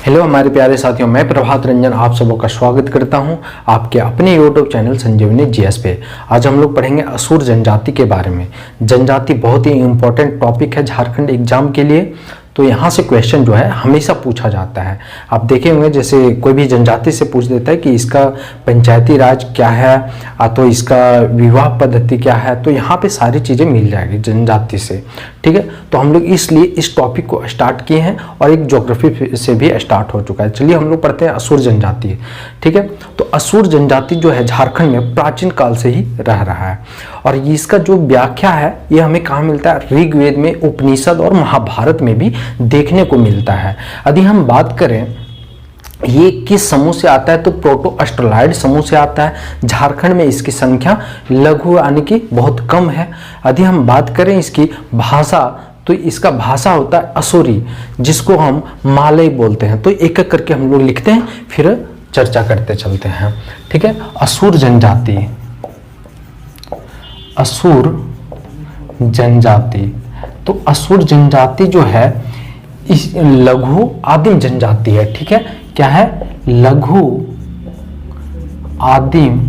Hello हमारे प्यारे साथियों, मैं प्रभात रंजन आप सबों का स्वागत करता हूं आपके अपने यूट्यूब चैनल संजीवनी जीएस पे। आज हम लोग पढ़ेंगे असुर जनजाति के बारे में। जनजाति बहुत ही इंपॉर्टेंट टॉपिक है झारखंड एग्जाम के लिए, तो यहाँ से क्वेश्चन जो है हमेशा पूछा जाता है। आप देखे होंगे जैसे कोई भी जनजाति से पूछ देता है कि इसका पंचायती राज क्या है, तो इसका विवाह पद्धति क्या है, तो यहाँ पे सारी चीज़ें मिल जाएगी जनजाति से। ठीक है, तो हम लोग इसलिए इस टॉपिक को स्टार्ट किए हैं और एक ज्योग्राफी से भी स्टार्ट हो चुका है। चलिए हम लोग पढ़ते हैं असुर जनजाति। ठीक है, तो असुर जनजाति जो है झारखंड में प्राचीन काल से ही रह रहा है और इसका जो व्याख्या है ये हमें कहाँ मिलता है, ऋग्वेद में, उपनिषद और महाभारत में भी देखने को मिलता है। यदि हम बात करें ये किस समूह से आता है, तो प्रोटो अस्ट्रोलाइड समूह से आता है। झारखंड में इसकी संख्या लघु यानी कि बहुत कम है। यदि हम बात करें इसकी भाषा, तो इसका भाषा होता है असुरी, जिसको हम मालय बोलते हैं। तो एक एक करके हम लोग लिखते हैं, फिर चर्चा करते चलते हैं। ठीक है, असुर जनजाति, असुर जनजाति। तो असुर जनजाति जो है इस लघु आदिम जनजाति है। ठीक है, क्या है, लघु आदिम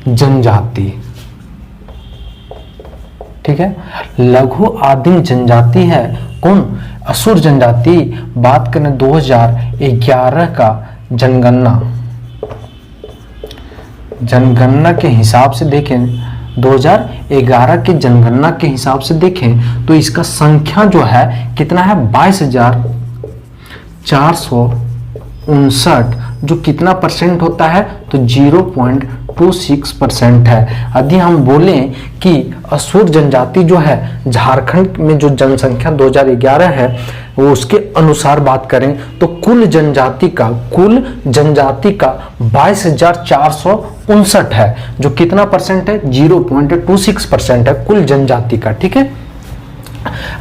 जनजाति। ठीक है, लघु आदिम जनजाति है। कौन, असुर जनजाति। बात करें 2011 का जनगणना के हिसाब से देखें, 2011 की जनगणना के हिसाब से देखें तो इसका संख्या जो है कितना है, 22,459, जो कितना परसेंट होता है, तो 0.26% है। यदि हम बोलें कि असुर जनजाति जो है झारखंड में जो जनसंख्या 2011 है वो उसके अनुसार बात करें तो कुल जनजाति का 22,459 है, जो कितना परसेंट है, 0.26% है कुल जनजाति का। ठीक है,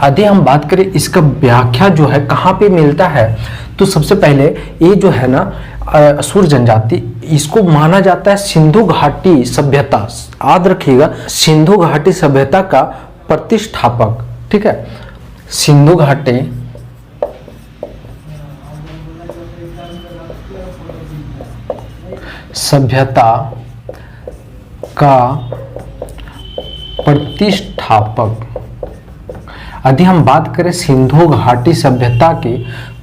यदि हम बात करें इसका व्याख्या जो है कहाँ पे मिलता है, तो सबसे पहले ये जो है ना असुर जनजाति, इसको माना जाता है सिंधु घाटी सभ्यता। याद रखिएगा, सिंधु घाटी सभ्यता का प्रतिष्ठापक। ठीक है, सिंधु घाटी सभ्यता का प्रतिष्ठापक। यदि हम बात करें सिंधु घाटी सभ्यता की,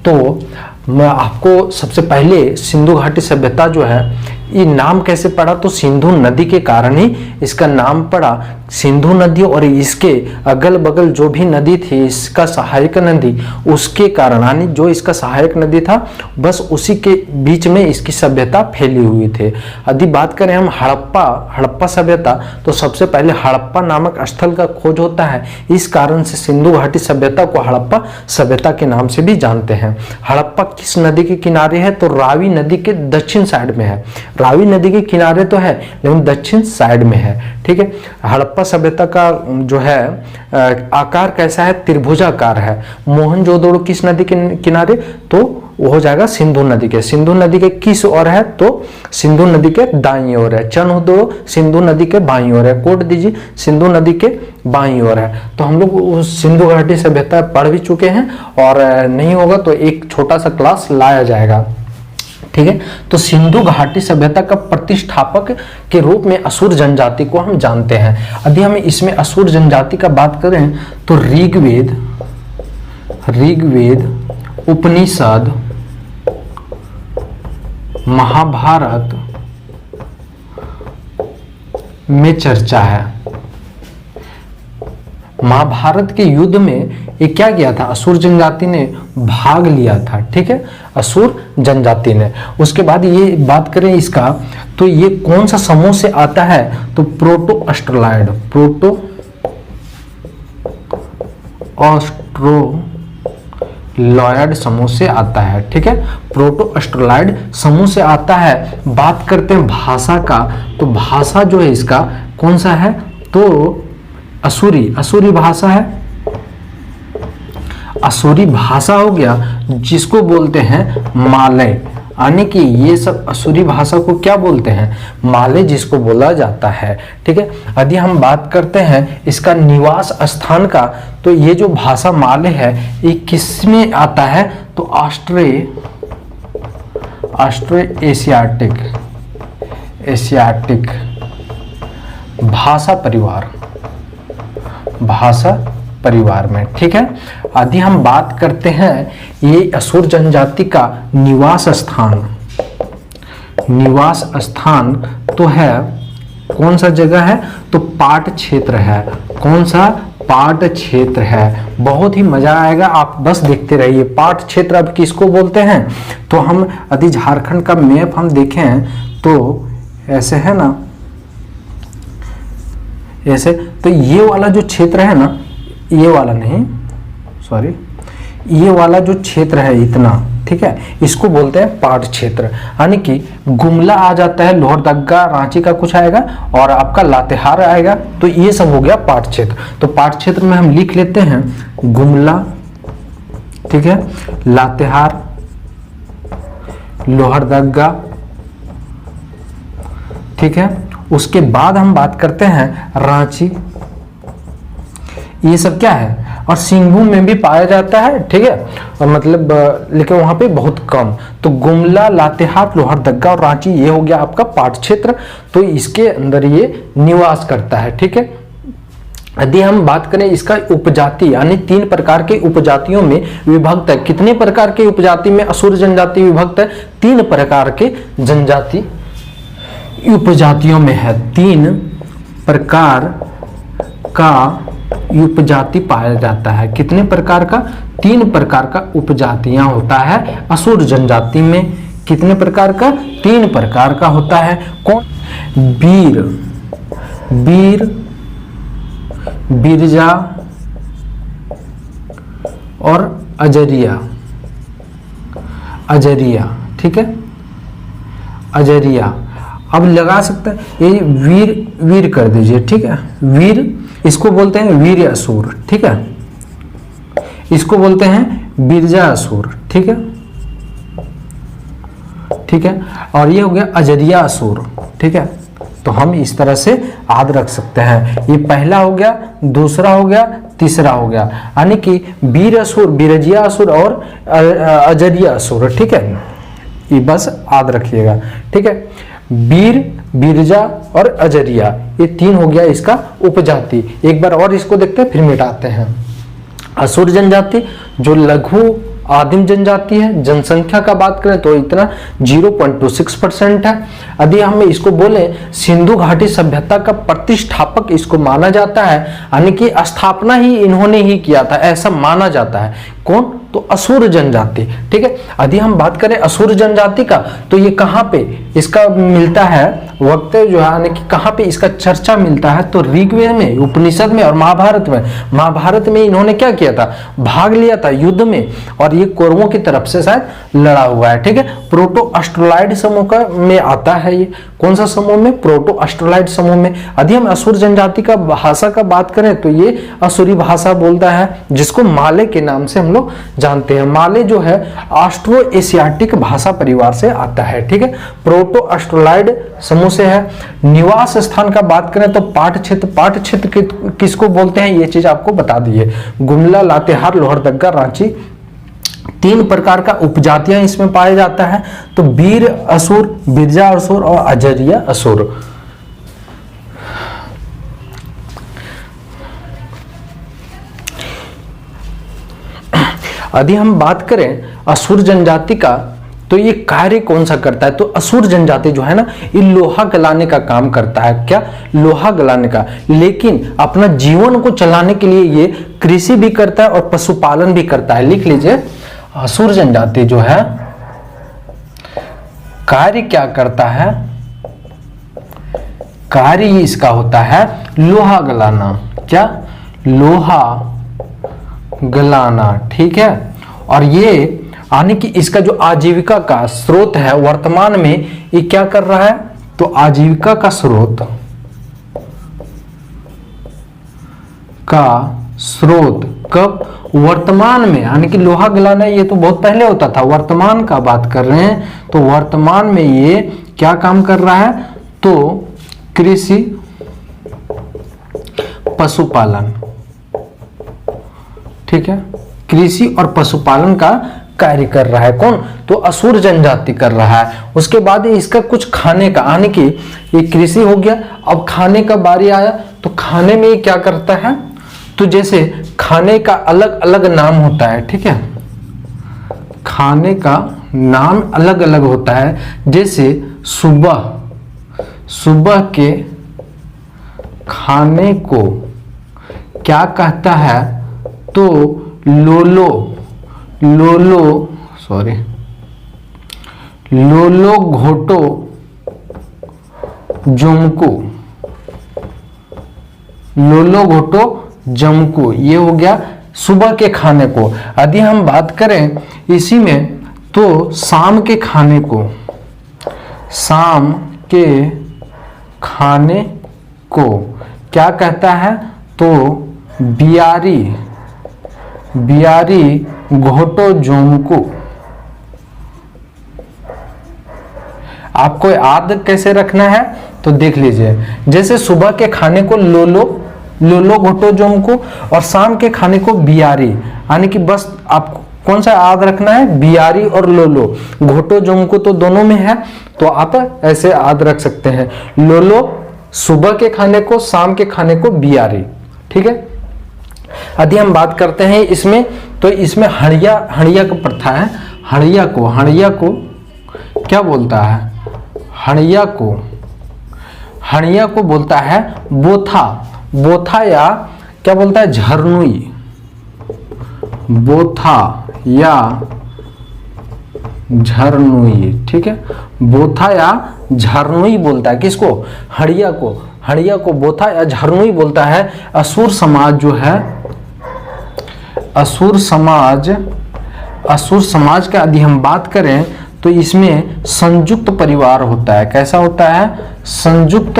तो मैं आपको सबसे पहले सिंधु घाटी सभ्यता जो है ये नाम कैसे पड़ा, तो सिंधु नदी के कारण ही इसका नाम पड़ा। सिंधु नदी और इसके अगल बगल जो भी नदी थी इसका सहायक नदी, उसके कारण यानी जो इसका सहायक नदी था बस उसी के बीच में इसकी सभ्यता फैली हुई थी। यदि बात करें हम हड़प्पा सभ्यता, तो सबसे पहले हड़प्पा नामक स्थल का खोज होता है। इस कारण से सिंधु घाटी सभ्यता को हड़प्पा सभ्यता के नाम से भी जानते हैं। हड़प्पा किस नदी के किनारे है, तो रावी नदी के दक्षिण साइड में है। रावी नदी के किनारे तो है लेकिन दक्षिण साइड में है। ठीक है, हड़प्पा सभ्यता का जो है आकार कैसा है, त्रिभुजाकार है। मोहनजोदड़ो किस नदी के किनारे, तो वो हो जाएगा सिंधु नदी के। सिंधु नदी के किस ओर है, तो सिंधु नदी के दाईं ओर है। चंदोदड़ो सिंधु नदी के बाईं ओर है। कोट दीजिए, सिंधु नदी के बाईं ओर है। तो हम लोग सिंधु घाटी सभ्यता पढ़ भी चुके हैं और नहीं होगा तो एक छोटा सा क्लास लाया जाएगा। ठीक है, तो सिंधु घाटी सभ्यता का प्रतिष्ठापक के रूप में असुर जनजाति को हम जानते हैं। यदि हम इसमें असुर जनजाति का बात करें तो ऋग्वेद, उपनिषद, महाभारत में चर्चा है। महाभारत के युद्ध में ये क्या किया था, असुर जनजाति ने भाग लिया था। ठीक है, असुर जनजाति ने। उसके बाद ये बात करें इसका, तो ये कौन सा समूह से आता है, तो प्रोटो अस्ट्रोलॉयड समूह से आता है। ठीक है, प्रोटो अस्ट्रोलॉयड समूह से आता है। बात करते हैं भाषा का, तो भाषा जो है इसका कौन सा है, तो असुरी भाषा है। असुरी भाषा हो गया जिसको बोलते हैं मालय, यानी कि ये सब असुरी भाषा को क्या बोलते हैं, माले जिसको बोला जाता है। ठीक है, यदि हम बात करते हैं इसका निवास स्थान का, तो ये जो भाषा माले है ये किस में आता है, तो एशियाटिक भाषा परिवार में। ठीक है, यदि हम बात करते हैं ये असुर जनजाति का निवास स्थान तो है कौन सा जगह है, तो पाट क्षेत्र है। कौन सा, पाट क्षेत्र है। बहुत ही मजा आएगा, आप बस देखते रहिए। पाट क्षेत्र अब किसको बोलते हैं, तो हम यदि झारखंड का मैप हम देखें तो ऐसे है ना, ऐसे, तो ये वाला जो क्षेत्र है ना, ये वाला नहीं, सॉरी, ये वाला जो क्षेत्र है इतना, ठीक है, इसको बोलते हैं पाट क्षेत्र। यानी कि गुमला आ जाता है, लोहरदगा, रांची का कुछ आएगा और आपका लातेहार आएगा, तो ये सब हो गया पाट क्षेत्र। तो पाट क्षेत्र में हम लिख लेते हैं गुमला, ठीक है, लातेहार, लोहरदगा, ठीक है। उसके बाद हम बात करते हैं रांची, ये सब क्या है, और सिंहभूम में भी पाया जाता है, ठीक है, और मतलब लेकिन वहां पे बहुत कम। तो गुमला, लातेहार, लोहरदगा और रांची ये हो गया आपका पाट क्षेत्र, तो इसके अंदर ये निवास करता है। ठीक है, यदि हम बात करें इसका उपजाति, यानी 3 प्रकार के उपजातियों में विभक्त है। कितने प्रकार के उपजाति में असुर जनजाति विभक्त है, 3 प्रकार के जनजाति उपजातियों में है। 3 प्रकार का उपजाति पाया जाता है। कितने प्रकार का, 3 प्रकार का उपजातियां होता है असुर जनजाति में। कितने प्रकार का, 3 प्रकार का होता है। कौन, बीर, बिरजा और अजरिया, ठीक है, अजरिया। अब लगा सकते हैं ये वीर कर दीजिए, ठीक है, वीर, इसको बोलते हैं वीर असुर, ठीक है, इसको बोलते हैं बिरजा असुर, ठीक है, ठीक है, और ये हो गया अजरिया असुर, ठीक है। तो हम इस तरह से याद रख सकते हैं। ये पहला हो गया, दूसरा हो गया, तीसरा हो गया, यानी कि वीर असुर, बिरजिया असुर और अजरिया असुर, ठीक है, ये बस याद रखिएगा, ठीक है। बीर, बिरजा और अजरिया, ये 3 हो गया इसका उपजाति। एक बार और इसको देखते हैं फिर मिटाते हैं। असुर जनजाति जो लघु आदिम जनजाति है, जनसंख्या का बात करें तो इतना 0.26% है। यदि हम इसको बोले सिंधु घाटी सभ्यता का प्रतिष्ठापक इसको माना जाता है, यानी कि स्थापना ही इन्होंने ही किया था, ऐसा माना जाता है। कौन, तो असुर जनजाति, ठीक है। यदि हम बात करें असुर जनजाति का, तो ये कहाँ पे इसका मिलता है वक्त जो है, यानी कि कहाँ पे इसका चर्चा मिलता है, तो ऋग्वेद में, उपनिषद में और महाभारत में। महाभारत में इन्होंने क्या किया था, भाग लिया था युद्ध में, और ये कौरवों की तरफ से शायद लड़ा हुआ है, ठीक है। प्रोटो अस्ट्रोलाइड समूह का में आता है ये। कौन सा समूह में, प्रोटो अस्ट्रोलाइड समूह में। यदि हम असुर जनजाति का भाषा का बात करें तो ये असुरी भाषा बोलता है, जिसको माले के नाम से हम लोग जानते हैं। माले जो है ऑस्ट्रो एशियाटिक भाषा परिवार से आता है, ठीक है, प्रोटो अस्ट्रोलाइड समूह से है। निवास स्थान का बात करें तो पाट क्षेत्र किसको बोलते हैं, ये चीज आपको बता दिए। गुमला, लातेहार, लोहरदगा, रांची, 3 प्रकार का उपजातियां इसमें पाया जाता है। तो बीर असुर, बिरजा असुर और अजरिया असुर। यदि हम बात करें असुर जनजाति का, तो ये कार्य कौन सा करता है, तो असुर जनजाति जो है ना, ये लोहा गलाने का काम करता है। क्या, लोहा गलाने का, लेकिन अपना जीवन को चलाने के लिए ये कृषि भी करता है और पशुपालन भी करता है। लिख लीजिए, असुर जनजाति जो है कार्य क्या करता है, कार्य इसका होता है लोहा गलाना। क्या, लोहा गलाना, ठीक है। और ये यानी कि इसका जो आजीविका का स्रोत है वर्तमान में, ये क्या कर रहा है, तो आजीविका का स्रोत कब? वर्तमान में, यानी कि लोहा गलाना ये तो बहुत पहले होता था, वर्तमान का बात कर रहे हैं, तो वर्तमान में ये क्या काम कर रहा है? तो कृषि पशुपालन, ठीक है, कृषि और पशुपालन का कार्य कर रहा है। कौन? तो असुर जनजाति कर रहा है। उसके बाद इसका कुछ खाने का, यानी कि ये कृषि हो गया, अब खाने का बारी आया, तो खाने में ये क्या करता है? तो जैसे खाने का अलग अलग नाम होता है, ठीक है, खाने का नाम अलग अलग होता है। जैसे सुबह के खाने को क्या कहता है? तो लोलो घोटो जमकू, ये हो गया सुबह के खाने को। यदि हम बात करें इसी में, तो शाम के खाने को क्या कहता है? तो बियारी घोटो जोमकू। आपको याद कैसे रखना है? तो देख लीजिए, जैसे सुबह के खाने को लोलो घोटो जोमकू और शाम के खाने को बियारी, यानी कि बस आपको कौन सा याद रखना है? बियारी और लोलो। घोटो जोमकू तो दोनों में है, तो आप ऐसे याद रख सकते हैं, लोलो सुबह के खाने को, शाम के खाने को बियारी, ठीक है। यदि हम बात करते हैं इसमें, तो इसमें हड़िया का प्रथा है। हड़िया को क्या बोलता है? हड़िया को बोलता है बोथा या क्या बोलता है? झरनुई। बोथा या झरनुई, ठीक है, बोथा या झरनुई बोलता है। किसको? हड़िया को बोथा या झरनुई बोलता है। असुर समाज जो है, असुर समाज का यदि हम बात करें, तो इसमें संयुक्त परिवार होता है। कैसा होता है? संयुक्त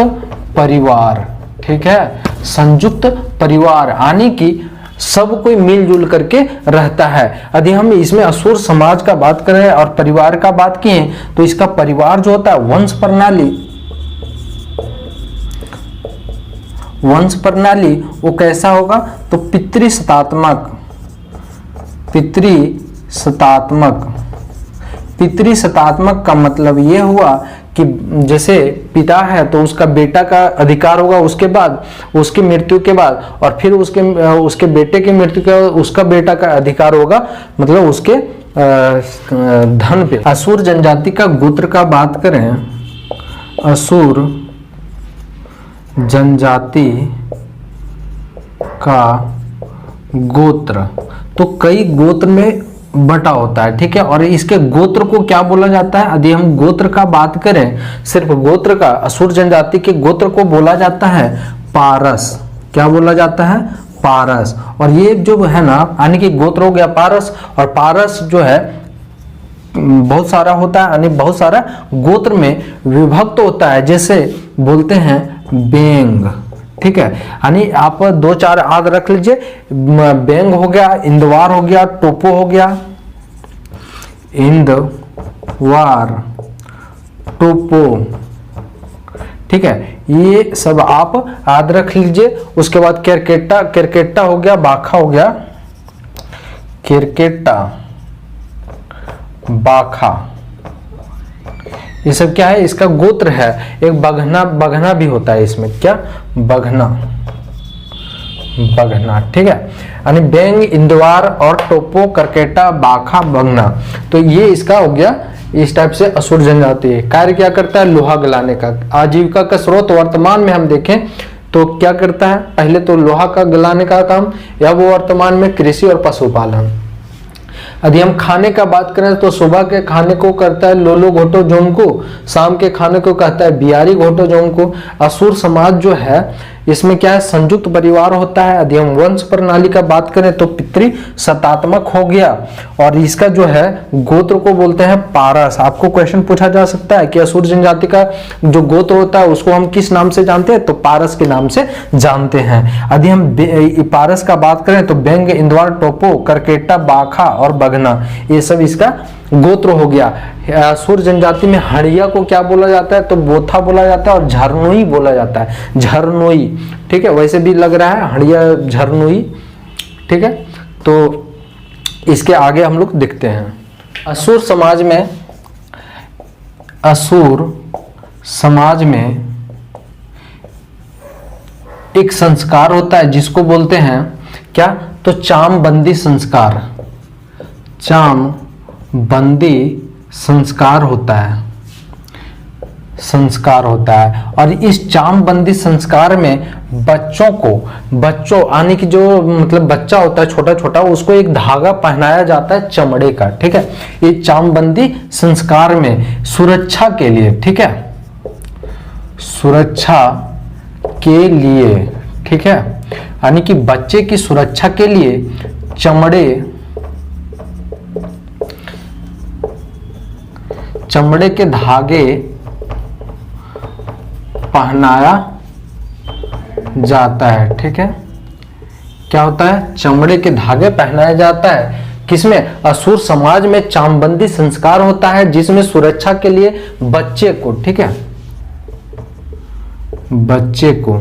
परिवार, ठीक है, संयुक्त परिवार, यानी कि सब कोई मिलजुल करके रहता है। यदि हम इसमें असुर समाज का बात करें और परिवार का बात किए, तो इसका परिवार जो होता है वंश प्रणाली वो कैसा होगा? तो पितृसत्तात्मक का मतलब ये हुआ कि जैसे पिता है तो उसका बेटा का अधिकार होगा, उसके बाद उसकी मृत्यु के बाद, और फिर उसके बेटे की मृत्यु के बाद उसका बेटा का अधिकार होगा, मतलब उसके धन पे। असुर जनजाति का गोत्र का बात करें, असुर जनजाति का गोत्र तो कई गोत्र में बटा होता है, ठीक है, और इसके गोत्र को क्या बोला जाता है? यदि हम गोत्र का बात करें, सिर्फ गोत्र का, असुर जनजाति के गोत्र को बोला जाता है पारस। क्या बोला जाता है? पारस। और ये जो है ना, यानी कि गोत्र हो गया पारस, और पारस जो है बहुत सारा होता है, यानी बहुत सारा गोत्र में विभक्त होता है। जैसे बोलते हैं बेंग, ठीक है, यानी आप 2-4 याद रख लीजिए, बेंग हो गया, इंदवार हो गया, टोपो हो गया, इंदवार, टोपो, ठीक है, ये सब आप याद रख लीजिए। उसके बाद केरकेट्टा हो गया, बाखा हो गया, केरकेट्टा, बाखा, ये सब क्या है? इसका गोत्र है। एक बघना भी होता है इसमें, क्या? बघना, ठीक है, यानी बेंग, इंदवार और टोपो, करकेटा, बाखा, बघना, तो ये इसका हो गया। इस टाइप से असुर जनजाति कार्य क्या करता है? लोहा गलाने का। आजीविका का स्रोत वर्तमान में हम देखें तो क्या करता है? पहले तो लोहा का गलाने का काम, या वो वर्तमान में कृषि और पशुपालन। यदि हम खाने का बात करें तो सुबह के खाने को करता है लोलो घोटो जोमकू, शाम के खाने को कहता है बियारी घोटो जोमकू। असुर समाज जो है इसमें क्या है, संयुक्त परिवार होता है। यदि हम वंश प्रणाली का बात करें तो पितृ शतात्मक हो गया, और इसका जो है गोत्र को बोलते हैं पारस। आपको क्वेश्चन पूछा जा सकता है कि असुर जनजाति का जो गोत्र होता है उसको हम किस नाम से जानते हैं, तो पारस के नाम से जानते हैं। यदि हम पारस का बात करें तो बेंग, इंदवार, टोपो, करकेटा, बाखा और बगना, ये सब इसका गोत्र हो गया। असुर जनजाति में हड़िया को क्या बोला जाता है, तो बोथा बोला जाता है, और झरनोई बोला जाता है, झरनोई। ठीक है, वैसे भी लग रहा है हड़िया झरनोई। ठीक है, तो इसके आगे हम लोग देखते हैं। असुर समाज में, असुर समाज में एक संस्कार होता है जिसको बोलते हैं क्या, तो चामबंदी संस्कार। चामबंदी संस्कार होता है, संस्कार होता है। और इस चामबंदी संस्कार में बच्चों यानी कि जो मतलब बच्चा होता है छोटा छोटा, उसको एक धागा पहनाया जाता है चमड़े का। ठीक है, ये चामबंदी संस्कार में सुरक्षा के लिए, ठीक है, सुरक्षा के लिए, ठीक है, यानी कि बच्चे की सुरक्षा के लिए चमड़े के धागे पहनाया जाता है। ठीक है, क्या होता है, चमड़े के धागे पहनाया जाता है। किसमें, असुर समाज में चामबंदी संस्कार होता है जिसमें सुरक्षा के लिए बच्चे को, ठीक है, बच्चे को,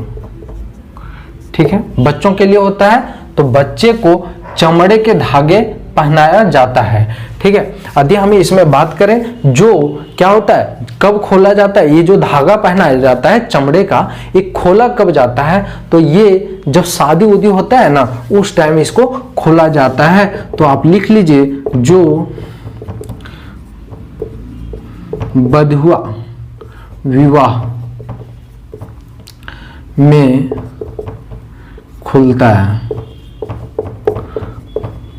ठीक है, बच्चों के लिए होता है, तो बच्चे को चमड़े के धागे पहनाया जाता है। ठीक है, यदि हम इसमें बात करें, जो क्या होता है, कब खोला जाता है, ये जो धागा पहनाया जाता है चमड़े का, ये खोला कब जाता है, तो ये जब शादी उदी होता है ना, उस टाइम इसको खोला जाता है। तो आप लिख लीजिए, जो बधुआ विवाह में खुलता है।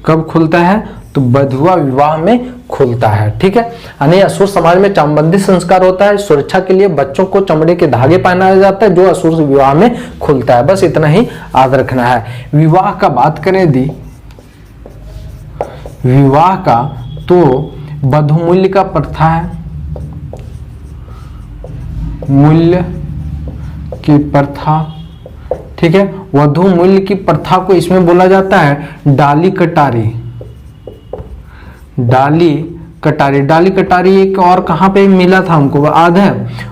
कब खुलता है, तो बधुआ विवाह में खुलता है। ठीक है, यानी असुर समाज में चामबंदी संस्कार होता है, सुरक्षा के लिए बच्चों को चमड़े के धागे पहनाया जाता है, जो असुर विवाह में खुलता है। बस इतना ही याद रखना है। विवाह का बात करें यदि विवाह का, तो वधूमूल्य का प्रथा है, मूल्य की प्रथा। ठीक है, वधू मूल्य की प्रथा को इसमें बोला जाता है डाली कटारी। डाली कटारी, डाली कटारी एक और कहां पे मिला था हमको याद है,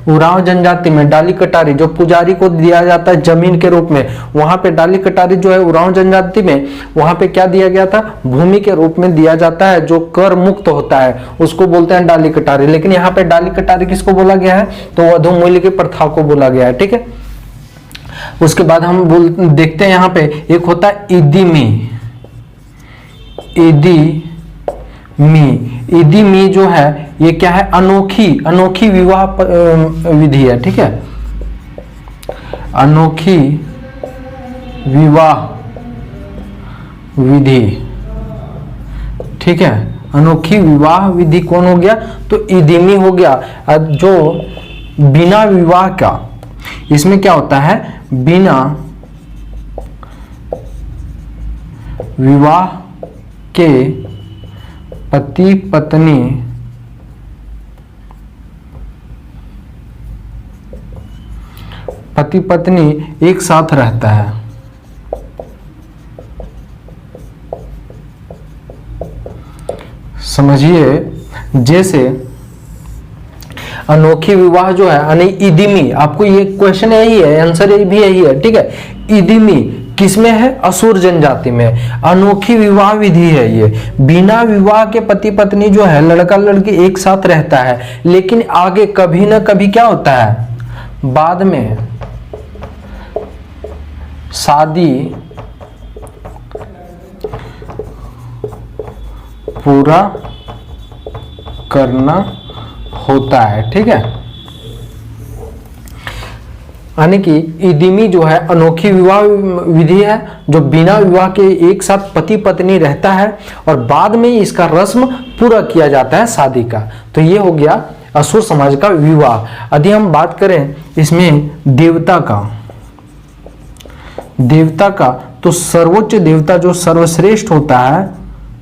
उरांव जनजाति में डाली कटारी जो पुजारी को दिया जाता है जमीन के रूप में, वहां पे डाली कटारी जो है उरांव जनजाति में, वहां पे क्या दिया गया था, भूमि के रूप में दिया जाता है, जो कर मुक्त होता है उसको बोलते हैं डाली कटारी। लेकिन यहाँ पे डाली कटारी किसको बोला गया है, तो वधू मूल्य की प्रथा को बोला गया है। ठीक है, उसके बाद हम देखते हैं यहाँ पे एक होता है इदिमी। इदिमी जो है ये क्या है, अनोखी विवाह विधि है। ठीक है, अनोखी विवाह विधि। ठीक है, अनोखी विवाह विधि कौन हो गया, तो इदिमी हो गया। जो बिना विवाह का, इसमें क्या होता है, बिना विवाह के पति पत्नी एक साथ रहता है। समझिए, जैसे अनोखी विवाह जो है यानी इदिमी, आपको ये क्वेश्चन यही है, आंसर ये भी यही है। ठीक है, इदिमी किसमें है, असुर जनजाति में। अनोखी विवाह विधि है ये, बिना विवाह के पति पत्नी जो है, लड़का लड़की एक साथ रहता है, लेकिन आगे कभी ना कभी क्या होता है, बाद में शादी पूरा करना होता है। ठीक है, यानी कि इदिमी जो है अनोखी विवाह विधि है, जो बिना विवाह के एक साथ पति पत्नी रहता है और बाद में इसका रस्म पूरा किया जाता है शादी का। तो ये हो गया असुर समाज का विवाह। यदि हम बात करें इसमें देवता का, देवता का, तो सर्वोच्च देवता जो सर्वश्रेष्ठ होता है,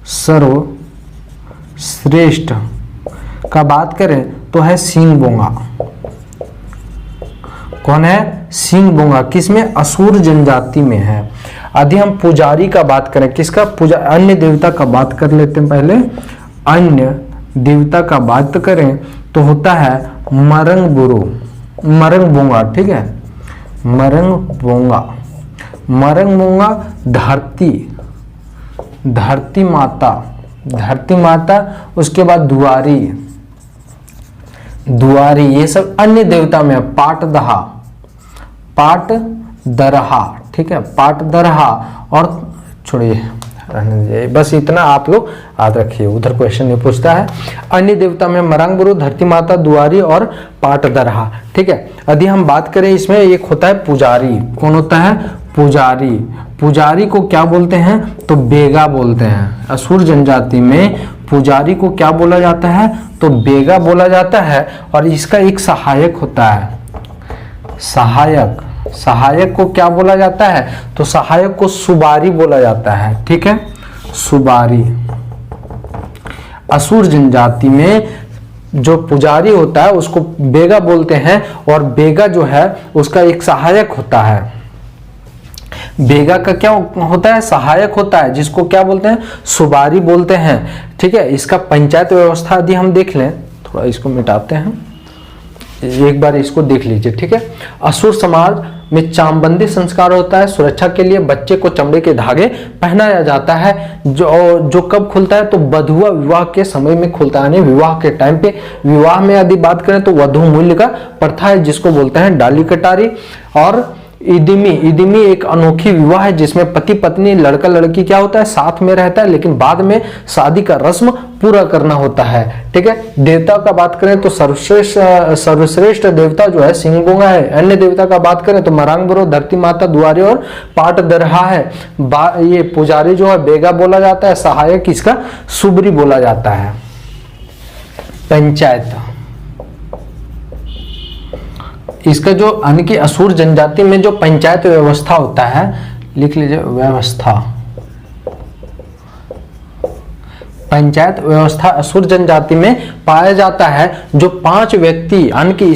सर्वश्रेष्ठ का बात करें तो है सिंह-बोंगा। कौन है? सिंह-बोंगा। किसमें? असुर जनजाति में है। यदि हम पुजारी का बात करें, किसका? पूजा, अन्य देवता का बात कर लेते हैं पहले। अन्य देवता का बात करें तो होता है मरंग-बुरु, मरंग-बोंगा, ठीक है, मरंग-बोंगा। मरंग-बोंगा धरती, धरती माता, धरती माता, उसके बाद दुआरी, दुआरी, ये सब अन्य देवता में है। पाटदहा, पाटदरहा, ठीक है, पाटदरहा। और छोड़िए, रहने दीजिए, बस इतना आप लोग याद रखिए, उधर क्वेश्चन नहीं पूछता है। अन्य देवता में मरंग-बुरु, धरती माता, दुआरी और पाटदरहा, ठीक है। यदि हम बात करें इसमें, एक होता है पुजारी। कौन होता है? पुजारी। पुजारी को क्या बोलते हैं? तो बेगा बोलते हैं। असुर जनजाति में पुजारी को क्या बोला जाता है? तो बेगा बोला जाता है। और इसका एक सहायक होता है, सहायक। सहायक को क्या बोला जाता है? तो सहायक को सुबारी बोला जाता है, ठीक है, सुबारी। असुर जनजाति में जो पुजारी होता है उसको बेगा बोलते हैं, और बेगा जो है उसका एक सहायक होता है। बेगा का क्या होता है? सहायक होता है, जिसको क्या बोलते हैं? सुबारी बोलते हैं, ठीक है। इसका पंचायत व्यवस्था यदि हम देख लें, थोड़ा इसको मिटाते हैं, एक बार इसको देख लीजिए, ठीक है। असुर समाज में चामबंदी संस्कार होता है। सुरक्षा के लिए बच्चे को चमड़े के धागे पहनाया जाता है, जो कब खुलता है? तो बधुआ विवाह के समय में खुलता है, यानी विवाह के टाइम पे। विवाह में यदि बात करें तो वधु मूल्य का प्रथा है, जिसको बोलते हैं डाली कटारी। और इदिमी, इदिमी एक अनोखी विवाह है जिसमें पति पत्नी, लड़का लड़की क्या होता है? साथ में रहता है, लेकिन बाद में शादी का रस्म पूरा करना होता है, ठीक है। देवता का बात करें तो सर्वश्रेष्ठ देवता जो है सिंह-बोंगा है। अन्य देवता का बात करें तो मरंग-बुरु, धरती माता, दुआरी और पाटदरहा है। ये पुजारी जो है बेगा बोला जाता है, सहायक इसका सुबरी बोला जाता है। पंचायत, इसका जो यानी कि असुर जनजाति में जो पंचायत व्यवस्था होता है, लिख लीजिए, व्यवस्था, पंचायत व्यवस्था असुर जनजाति में पाया जाता है। जो 5 व्यक्ति, यानी कि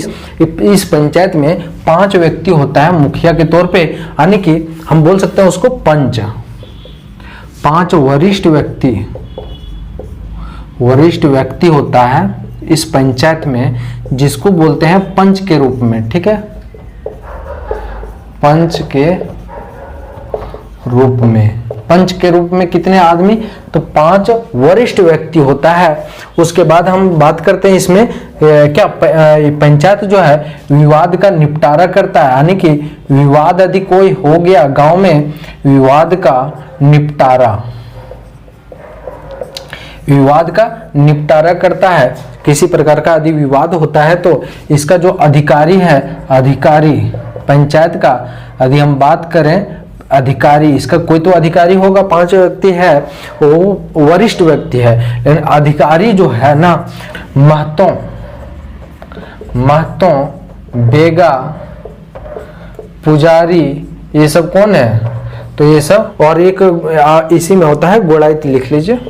इस पंचायत में 5 व्यक्ति होता है मुखिया के तौर पे, यानी कि हम बोल सकते हैं उसको पंच। 5 वरिष्ठ व्यक्ति होता है इस पंचायत में, जिसको बोलते हैं पंच के रूप में, ठीक है, पंच के रूप में। पंच के रूप में कितने आदमी? तो 5 वरिष्ठ व्यक्ति होता है। उसके बाद हम बात करते हैं इसमें क्या पंचायत जो है विवाद का निपटारा करता है, यानी कि विवाद यदि कोई हो गया गांव में, विवाद का निपटारा, विवाद का निपटारा करता है। किसी प्रकार का यदि विवाद होता है तो इसका जो अधिकारी है, अधिकारी पंचायत का, यदि हम बात करें अधिकारी, इसका कोई तो अधिकारी होगा, 5 व्यक्ति है, वो वरिष्ठ व्यक्ति है, लेकिन अधिकारी जो है ना, महतों, बेगा, पुजारी, ये सब कौन है? तो ये सब, और एक इसी में होता है गोड़ाइत, लिख लीजिए,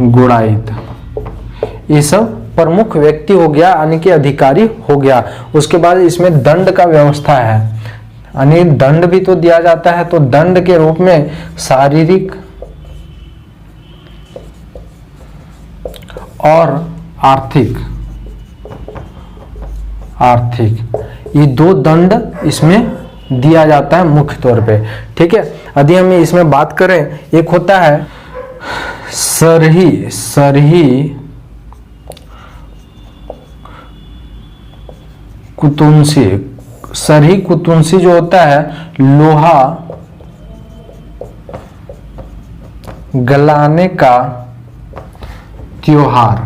गोड़ाइत। ये सब प्रमुख व्यक्ति हो गया, यानी कि अधिकारी हो गया। उसके बाद इसमें दंड का व्यवस्था है, यानी दंड भी तो दिया जाता है। तो दंड के रूप में शारीरिक और आर्थिक, ये 2 दंड इसमें दिया जाता है मुख्य तौर पे, ठीक है। यदि हम इसमें बात करें, एक होता है सरही कुतुंसी। सरही कुतुंसी जो होता है लोहा गलाने का त्योहार,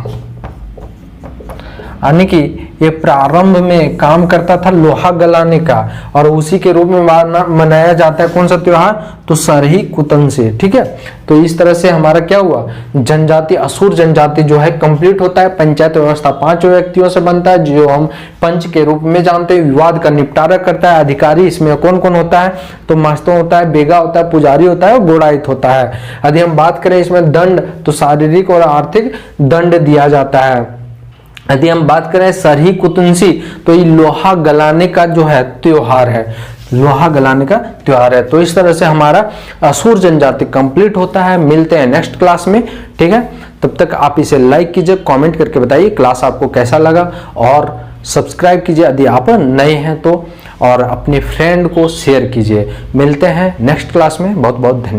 यानी कि ये प्रारंभ में काम करता था लोहा गलाने का, और उसी के रूप में मनाया जाता है कौन सा त्योहार, तो सरही कुतंसे। ठीक है, तो इस तरह से हमारा क्या हुआ, जनजाति असुर जनजाति जो है कंप्लीट होता है। पंचायत व्यवस्था 5 व्यक्तियों से बनता है जो हम पंच के रूप में जानते हैं, विवाद का निपटारा करता है। अधिकारी इसमें कौन कौन होता है, तो मस्तो होता है, बेगा होता है, पुजारी होता है और गोड़ाइत होता है। यदि हम बात करें इसमें दंड, तो शारीरिक और आर्थिक दंड दिया जाता है। यदि हम बात करें सरही कुतंसी, तो ये लोहा गलाने का जो है त्योहार है, लोहा गलाने का त्योहार है। तो इस तरह से हमारा असुर जनजाति कंप्लीट होता है। मिलते हैं नेक्स्ट क्लास में। ठीक है, तब तक आप इसे लाइक कीजिए, कमेंट करके बताइए क्लास आपको कैसा लगा, और सब्सक्राइब कीजिए यदि आप नए हैं तो, और अपने फ्रेंड को शेयर कीजिए। मिलते हैं नेक्स्ट क्लास में। बहुत बहुत धन्यवाद।